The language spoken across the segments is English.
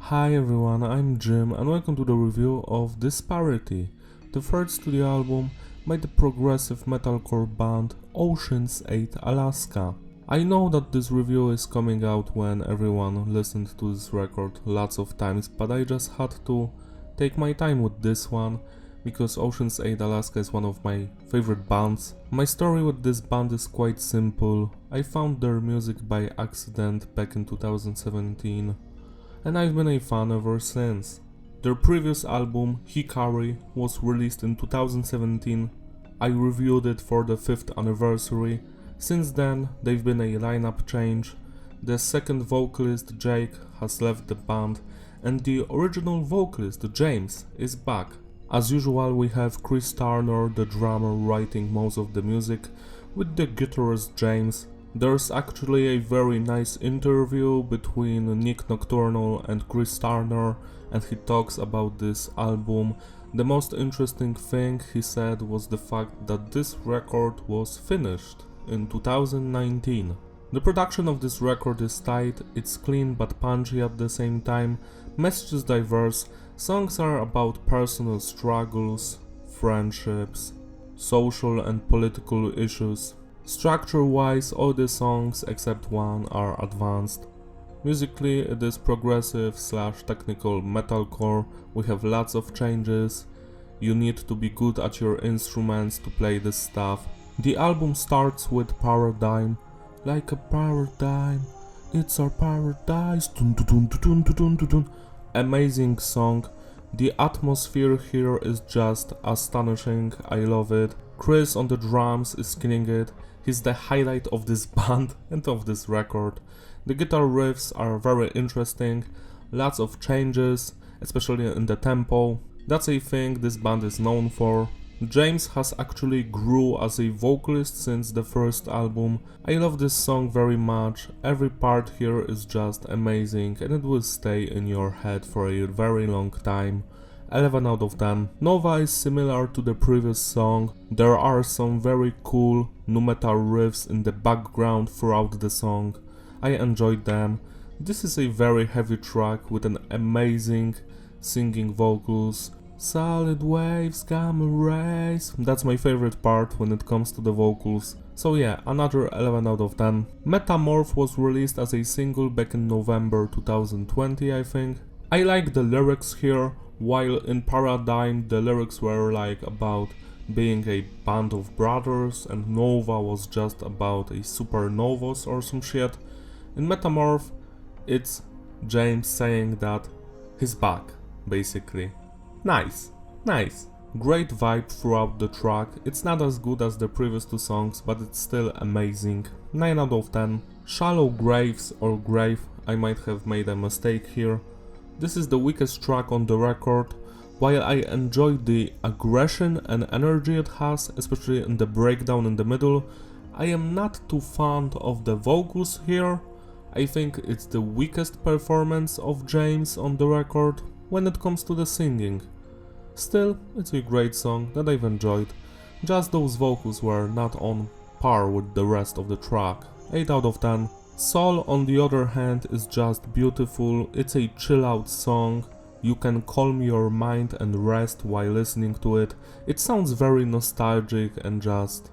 Hi everyone, I'm Jim and welcome to the review of Disparity, the third studio album by the progressive metalcore band Ocean's 8 Alaska. I know that this review is coming out when everyone listened to this record lots of times, but I just had to take my time with this one because Ocean's 8 Alaska is one of my favorite bands. My story with this band is quite simple. I found their music by accident back in 2017. And I've been a fan ever since. Their previous album, Hikari, was released in 2017. I reviewed it for the 5th anniversary. Since then, they've been a lineup change. The second vocalist, Jake, has left the band, and the original vocalist, James, is back. As usual, we have Chris Turner, the drummer, writing most of the music, with the guitarist James. There's actually a very nice interview between Nick Nocturnal and Chris Turner, and he talks about this album. The most interesting thing he said was the fact that this record was finished in 2019. The production of this record is tight, it's clean but punchy at the same time, message is diverse, songs are about personal struggles, friendships, social and political issues. Structure-wise, all the songs except one are advanced. Musically, it is progressive/technical metalcore. We have lots of changes. You need to be good at your instruments to play this stuff. The album starts with Paradigm. Like a paradigm, it's our paradise. Dun, dun, dun, dun, dun, dun, dun, dun. Amazing song. The atmosphere here is just astonishing. I love it. Chris on the drums is killing it. He's the highlight of this band and of this record. The guitar riffs are very interesting, lots of changes, especially in the tempo. That's a thing this band is known for. James has actually grew as a vocalist since the first album. I love this song very much. Every part here is just amazing and it will stay in your head for a very long time. 11 out of 10. Nova is similar to the previous song. There are some very cool nu metal riffs in the background throughout the song. I enjoyed them. This is a very heavy track with an amazing singing vocals. Solid waves, gamma rays. That's my favorite part when it comes to the vocals. So yeah, another 11 out of 10. Metamorph was released as a single back in November 2020, I think. I like the lyrics here. While in Paradigm the lyrics were like about being a band of brothers and Nova was just about a supernovas or some shit. In Metamorph it's James saying that he's back, basically. Nice. Great vibe throughout the track. It's not as good as the previous two songs, but it's still amazing. 9 out of 10. Shallow Graves or Grave, I might have made a mistake here. This is the weakest track on the record. While I enjoy the aggression and energy it has, especially in the breakdown in the middle, I am not too fond of the vocals here. I think it's the weakest performance of James on the record when it comes to the singing. Still, it's a great song that I've enjoyed. Just those vocals were not on par with the rest of the track. 8 out of 10. Soul, on the other hand, is just beautiful. It's a chill out song. You can calm your mind and rest while listening to it. It sounds very nostalgic and just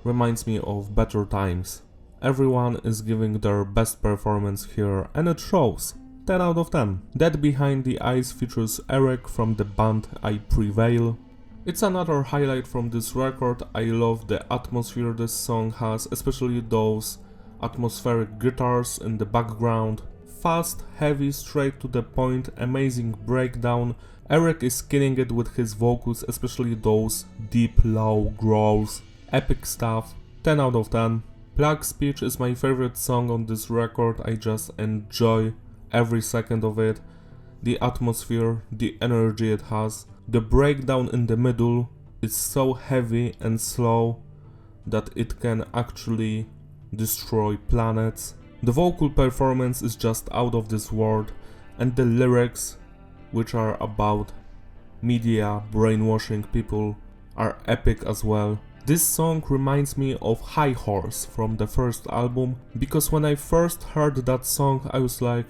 reminds me of better times. Everyone is giving their best performance here and it shows. 10 out of 10. Dead Behind the Eyes features Eric from the band I Prevail. It's another highlight from this record. I love the atmosphere this song has, especially those atmospheric guitars in the background. Fast, heavy, straight to the point, amazing breakdown. Eric is killing it with his vocals, especially those deep, low growls. Epic stuff. 10 out of 10. Plug Speech is my favorite song on this record. I just enjoy every second of it. The atmosphere, the energy it has. The breakdown in the middle is so heavy and slow that it can actually destroy planets. The vocal performance is just out of this world, and the lyrics, which are about media brainwashing people, are epic as well. This song reminds me of High Horse from the first album, because when I first heard that song I was like,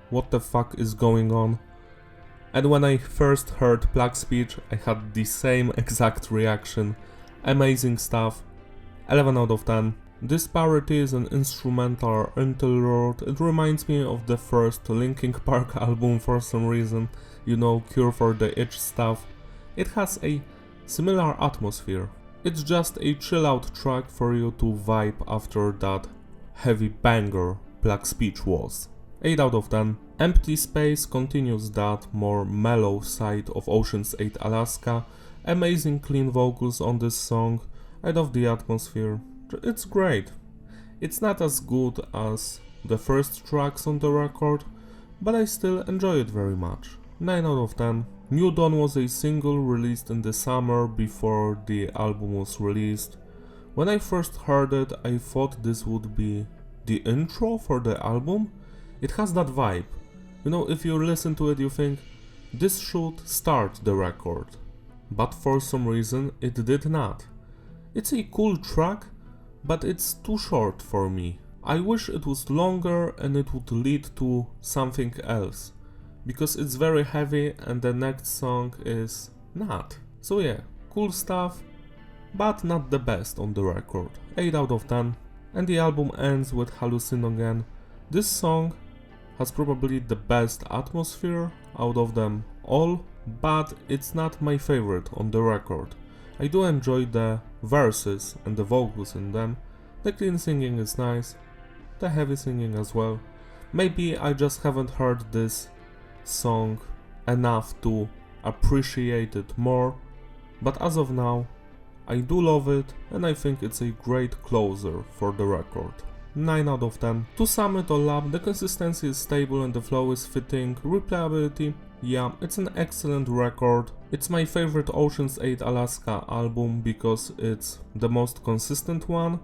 what the fuck is going on. And when I first heard Plug Speech, I had the same exact reaction. Amazing stuff. 11 out of 10. Disparity is an instrumental interlude. It reminds me of the first Linkin Park album for some reason. You know, Cure for the Itch stuff. It has a similar atmosphere. It's just a chill out track for you to vibe after that heavy banger Plug Speech was. 8 out of 10. Empty Space continues that more mellow side of Ocean's 8 Alaska. Amazing clean vocals on this song. I love the atmosphere. It's great. It's not as good as the first tracks on the record, but I still enjoy it very much. 9 out of 10. New Dawn was a single released in the summer before the album was released. When I first heard it, I thought this would be the intro for the album. It has that vibe. You know, if you listen to it, you think this should start the record. But for some reason, it did not. It's a cool track, but it's too short for me. I wish it was longer and it would lead to something else. Because it's very heavy and the next song is not. So yeah, cool stuff, but not the best on the record. 8 out of 10. And the album ends with Hallucinogen. This song has probably the best atmosphere out of them all, but it's not my favorite on the record. I do enjoy the verses and the vocals in them. The clean singing is nice, the heavy singing as well. Maybe I just haven't heard this song enough to appreciate it more, but as of now, I do love it and I think it's a great closer for the record. 9 out of 10. To sum it all up, the consistency is stable and the flow is fitting. Replayability, yeah, it's an excellent record. It's my favorite Ocean's 8 Alaska album because it's the most consistent one.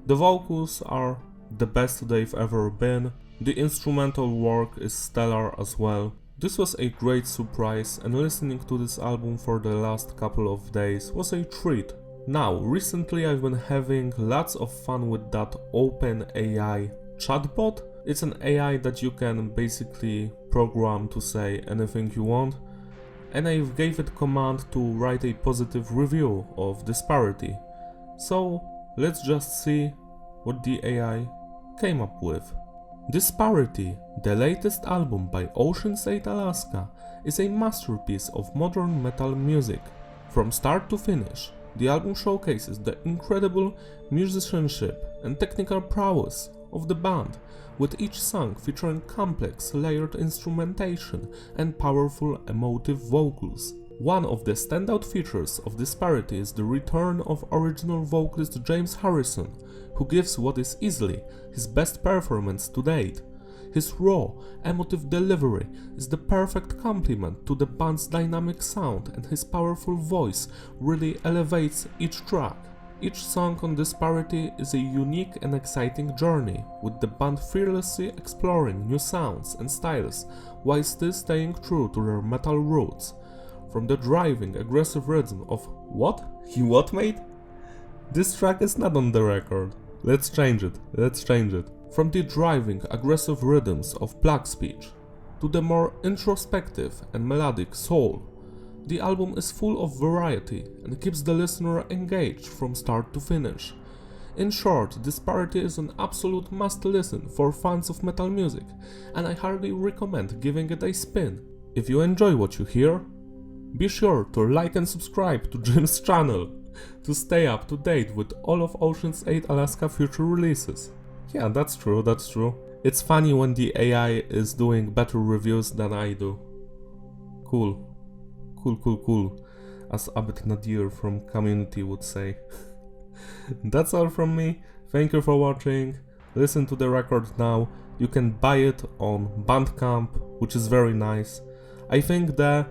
The vocals are the best they've ever been. The instrumental work is stellar as well. This was a great surprise and listening to this album for the last couple of days was a treat. Now, recently I've been having lots of fun with that OpenAI chatbot. It's an AI that you can basically program to say anything you want, and I gave it command to write a positive review of Disparity. So let's just see what the AI came up with. Disparity, the latest album by Ocean's 8 Alaska, is a masterpiece of modern metal music. From start to finish, the album showcases the incredible musicianship and technical prowess of the band, with each song featuring complex, layered instrumentation and powerful emotive vocals. One of the standout features of Disparity is the return of original vocalist James Harrison, who gives what is easily his best performance to date. His raw, emotive delivery is the perfect complement to the band's dynamic sound, and his powerful voice really elevates each track. Each song on Disparity is a unique and exciting journey, with the band fearlessly exploring new sounds and styles while still staying true to their metal roots. From the driving, aggressive rhythm of "What? You what, mate?" This track is not on the record. Let's change it. From the driving, aggressive rhythms of Plug Speech to the more introspective and melodic Soul, the album is full of variety and keeps the listener engaged from start to finish. In short, Disparity is an absolute must-listen for fans of metal music, and I highly recommend giving it a spin. If you enjoy what you hear, be sure to like and subscribe to Jim's channel to stay up to date with all of Ocean's 8 Alaska future releases. Yeah, that's true. It's funny when the AI is doing better reviews than I do. Cool. As Abed Nadir from Community would say. That's all from me. Thank you for watching. Listen to the record now. You can buy it on Bandcamp, which is very nice. I think the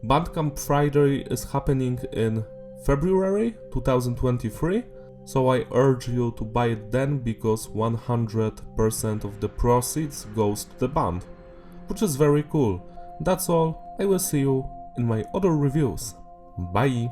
Bandcamp Friday is happening in February 2023. So I urge you to buy it then, because 100% of the proceeds goes to the band, which is very cool. That's all, I will see you in my other reviews. Bye!